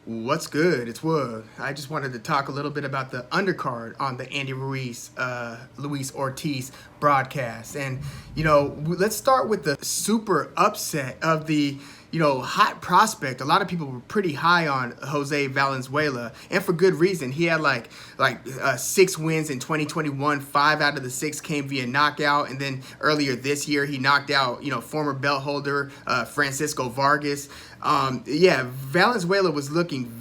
What's good? It's Woog. I just wanted to talk a little bit about the undercard on the Andy Ruiz, Ruiz-Ortiz broadcast. And, let's start with the super upset of the, hot prospect. A lot of people were pretty high on Jose Valenzuela, and for good reason. He had like 6 wins in 2021. 5 out of the 6 came via knockout. And then earlier this year, he knocked out, former belt holder Francisco Vargas. Valenzuela was looking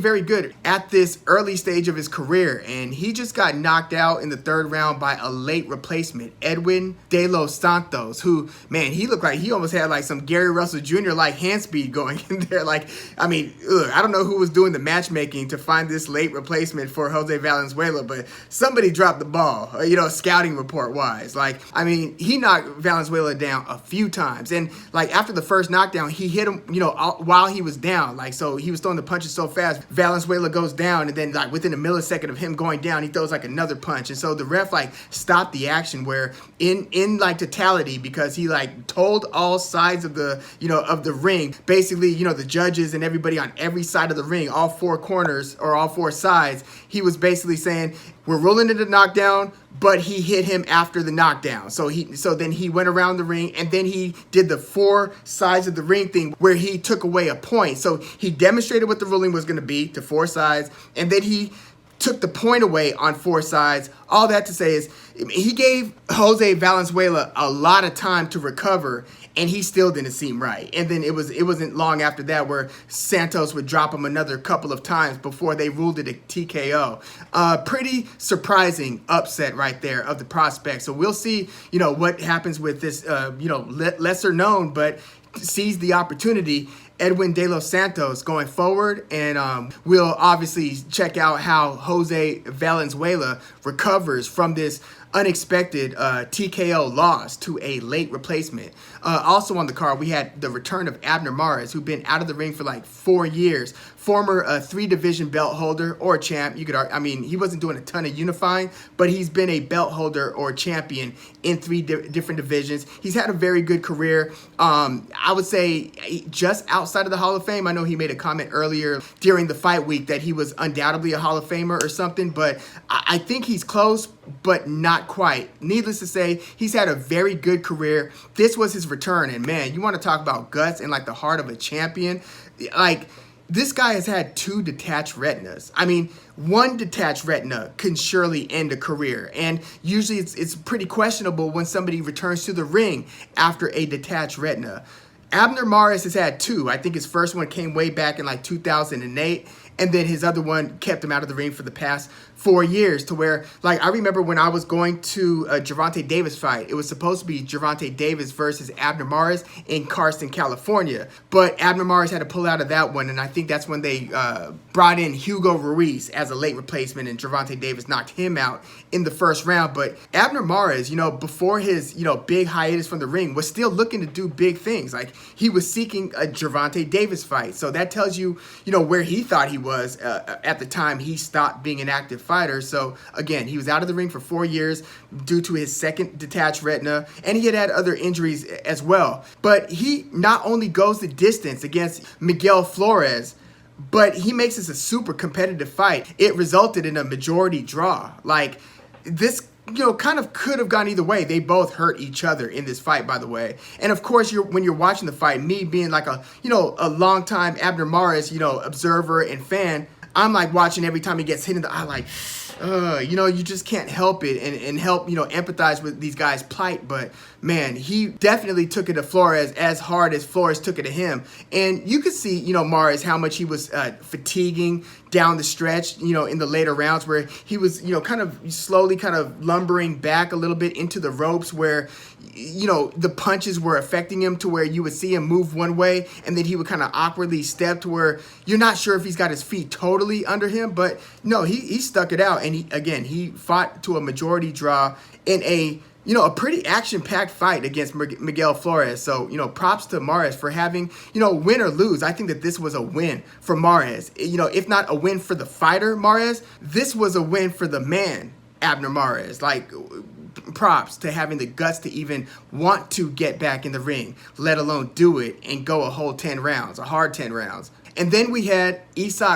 very good at this early stage of his career, and he just got knocked out in the 3rd round by a late replacement, Edwin de los Santos, who, man, he looked like he almost had like some Gary Russell Jr. like hand speed going in there. I don't know who was doing the matchmaking to find this late replacement for Jose Valenzuela, but somebody dropped the ball, scouting report wise. He knocked Valenzuela down a few times, and after the first knockdown, he hit him, while he was down. So he was throwing the punches so fast, Valenzuela goes down, and then within a millisecond of him going down, he throws another punch. And so the ref stopped the action, where in totality, because he told all sides of the of the ring, basically, the judges and everybody on every side of the ring, all 4 corners or all 4 sides, he was basically saying, we're ruling it a knockdown, but he hit him after the knockdown. So then he went around the ring, and then he did the 4 sides of the ring thing where he took away a point. So he demonstrated what the ruling was going to be to 4 sides, and then he took the point away on 4 sides. All that to say is he gave Jose Valenzuela a lot of time to recover, and he still didn't seem right. And then it wasn't long after that where Santos would drop him another couple of times before they ruled it a TKO. Pretty surprising upset right there of the prospect. So we'll see, what happens with this, lesser known, but seized the opportunity, Edwin de los Santos, going forward. And we'll obviously check out how Jose Valenzuela recovers from this unexpected TKO loss to a late replacement. Also on the card, we had the return of Abner MARES, who'd been out of the ring for 4 years. Former 3-division belt holder or champ. You could argue, he wasn't doing a ton of unifying, but he's been a belt holder or champion in 3 different divisions. He's had a very good career. I would say just outside of the Hall of Fame. I know he made a comment earlier during the fight week that he was undoubtedly a Hall of Famer or something, but I think he's close, but not quite. Needless to say, he's had a very good career. This was his return, and man, you want to talk about guts and the heart of a champion. This guy has had 2 detached retinas. One detached retina can surely end a career, and usually it's pretty questionable when somebody returns to the ring after a detached retina. Abner MARES has had 2. I think his first one came way back in 2008, and then his other one kept him out of the ring for the past 4 years, to where, I remember when I was going to a Gervonta Davis fight, it was supposed to be Gervonta Davis versus Abner MARES in Carson, California. But Abner MARES had to pull out of that one, and I think that's when they brought in Hugo Ruiz as a late replacement, and Gervonta Davis knocked him out in the first round. But Abner MARES, before his, big hiatus from the ring, was still looking to do big things. He was seeking a Gervonta Davis fight. So that tells you, where he thought he was at the time he stopped being an active fighter. So again, he was out of the ring for 4 years due to his second detached retina, and he had other injuries as well. But he not only goes the distance against Miguel Flores, but he makes this a super competitive fight. It resulted in a majority draw. This kind of could have gone either way. They both hurt each other in this fight, by the way. And of course, when you're watching the fight, me being a longtime Abner MARES, observer and fan, I'm watching every time he gets hit in the eye, you just can't help it and help, empathize with these guys' plight. But man, he definitely took it to Flores as hard as Flores took it to him. And you could see, MARES, how much he was fatiguing down the stretch, in the later rounds, where he was, kind of slowly kind of lumbering back a little bit into the ropes, where, the punches were affecting him to where you would see him move one way, and then he would kind of awkwardly step to where you're not sure if he's got his feet totally under him. But no, he stuck it out. And he fought to a majority draw in a pretty action-packed fight against Miguel Flores. So, props to MARES for having, win or lose. I think that this was a win for MARES. If not a win for the fighter, MARES, this was a win for the man, Abner MARES. Props to having the guts to even want to get back in the ring, let alone do it and go a whole 10 rounds, a hard 10 rounds. And then we had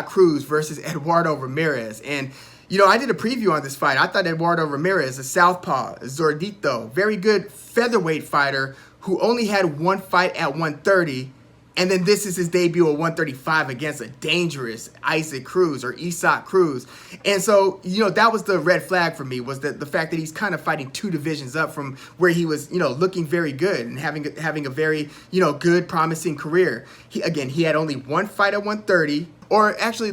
Cruz versus Eduardo Ramirez. And, I did a preview on this fight. I thought Eduardo Ramirez, a southpaw, Zordito, very good featherweight fighter who only had one fight at 130. And then this is his debut at 135 against a dangerous Cruz. And so, that was the red flag for me, was the fact that he's kind of fighting two divisions up from where he was, looking very good and having a very, good, promising career. He had only one fight at 130. Or actually,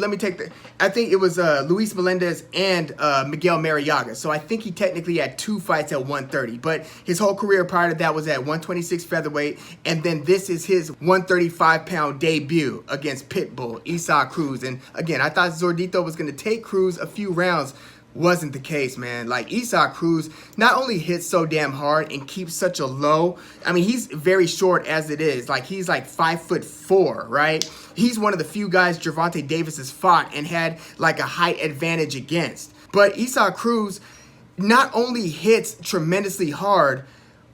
I think it was Luis Melendez and Miguel Mariaga. So I think he technically had two fights at 130. But his whole career prior to that was at 126 featherweight. And then this is his 135-pound debut against Pitbull, Cruz. And again, I thought Zordito was going to take Cruz a few rounds. Wasn't the case, man. Like, Cruz not only hits so damn hard and keeps such a low. I mean, he's very short as it is. Like, he's like 5'4", right? He's one of the few guys Gervonta Davis has fought and had like a height advantage against. But Cruz not only hits tremendously hard,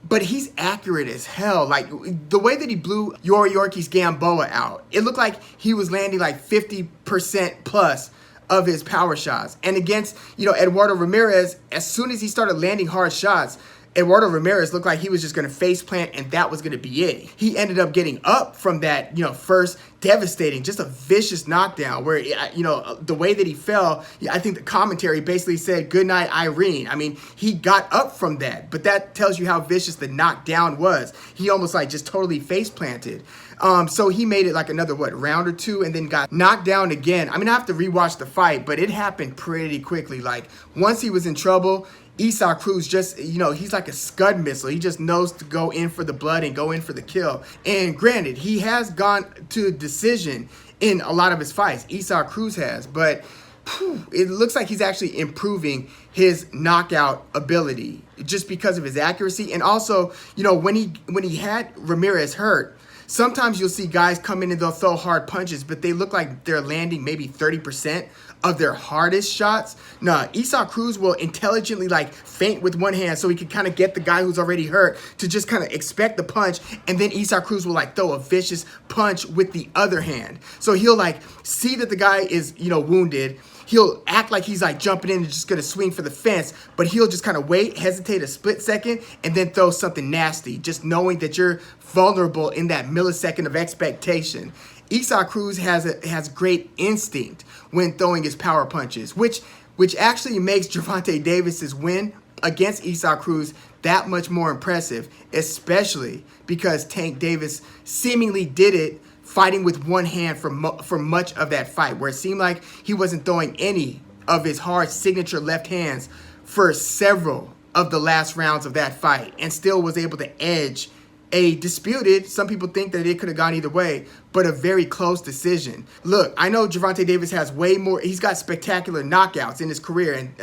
but he's accurate as hell. Like, the way that he blew Yorkie's Gamboa out, it looked like he was landing like 50% plus of his power shots. And against, Eduardo Ramirez, as soon as he started landing hard shots, Eduardo Ramirez looked like he was just going to face plant and that was going to be it. He ended up getting up from that, first devastating, just a vicious knockdown where, the way that he fell, I think the commentary basically said, "Good night, Irene." I mean, he got up from that, but that tells you how vicious the knockdown was. He almost like just totally face planted. So he made it like another, round or two, and then got knocked down again. I mean, I have to rewatch the fight, but it happened pretty quickly. Like, once he was in trouble, Cruz just, he's like a scud missile. He just knows to go in for the blood and go in for the kill. And granted, he has gone to decision in a lot of his fights. Cruz has, but it looks like he's actually improving his knockout ability just because of his accuracy. And also, when he had Ramirez hurt, sometimes you'll see guys come in and they'll throw hard punches, but they look like they're landing maybe 30% of their hardest shots. Nah, Cruz will intelligently feint with one hand so he can kind of get the guy who's already hurt to just kind of expect the punch, and then Cruz will throw a vicious punch with the other hand. So he'll see that the guy is, wounded. He'll act like he's jumping in and just gonna swing for the fence, but he'll just kind of wait, hesitate a split second, and then throw something nasty, just knowing that you're vulnerable in that millisecond of expectation. Cruz has great instinct when throwing his power punches, which actually makes Gervonta Davis's win against Cruz that much more impressive, especially because Tank Davis seemingly did it fighting with one hand for much of that fight, where it seemed like he wasn't throwing any of his hard signature left hands for several of the last rounds of that fight, and still was able to edge a disputed, some people think that it could have gone either way, but a very close decision. Look, I know Gervonta Davis has way more, he's got spectacular knockouts in his career and,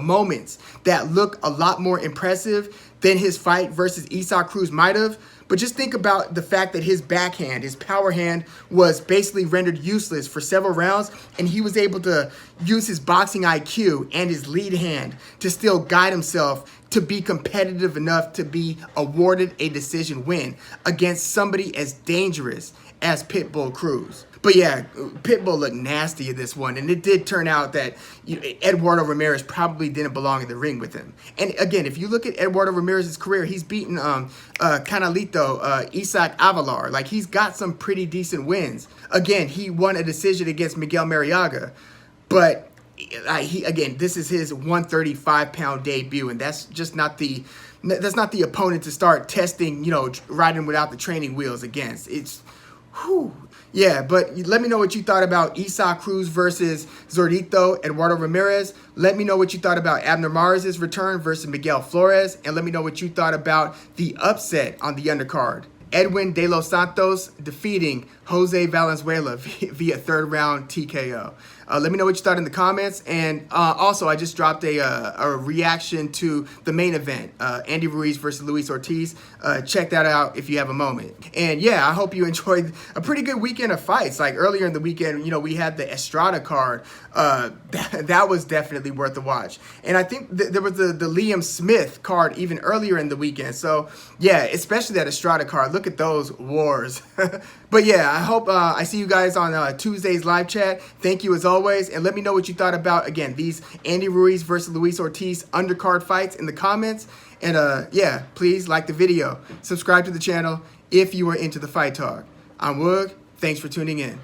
moments that look a lot more impressive than his fight versus Cruz might have. But just think about the fact that his backhand, his power hand, was basically rendered useless for several rounds, and he was able to use his boxing IQ and his lead hand to still guide himself to be competitive enough to be awarded a decision win against somebody as dangerous as Pitbull Cruz. But yeah, Pitbull looked nasty in this one, and it did turn out that Eduardo Ramirez probably didn't belong in the ring with him. And again, if you look at Eduardo Ramirez's career, he's beaten Canalito, Isaac Avalar. Like, he's got some pretty decent wins. Again, he won a decision against Miguel Mariaga, but this is his 135-pound debut, and that's just not the opponent to start testing, riding without the training wheels against. It's, whew. Yeah, but let me know what you thought about Cruz versus Zordito, Eduardo Ramirez. Let me know what you thought about Abner Mares' return versus Miguel Flores, and let me know what you thought about the upset on the undercard. Edwin de los Santos defeating Jose Valenzuela via third round TKO. Let me know what you thought in the comments. And also, I just dropped a reaction to the main event, Andy Ruiz versus Ruiz-Ortiz. Check that out if you have a moment. And yeah, I hope you enjoyed a pretty good weekend of fights. Like earlier in the weekend, we had the Estrada card. That was definitely worth a watch. And I think there was the Liam Smith card even earlier in the weekend. So yeah, especially that Estrada card. look at those wars. But yeah, I hope I see you guys on Tuesday's live chat. Thank you as always. And let me know what you thought about, again, these Andy Ruiz versus Ruiz-Ortiz undercard fights in the comments. And yeah, please like the video. Subscribe to the channel if you are into the fight talk. I'm Woog. Thanks for tuning in.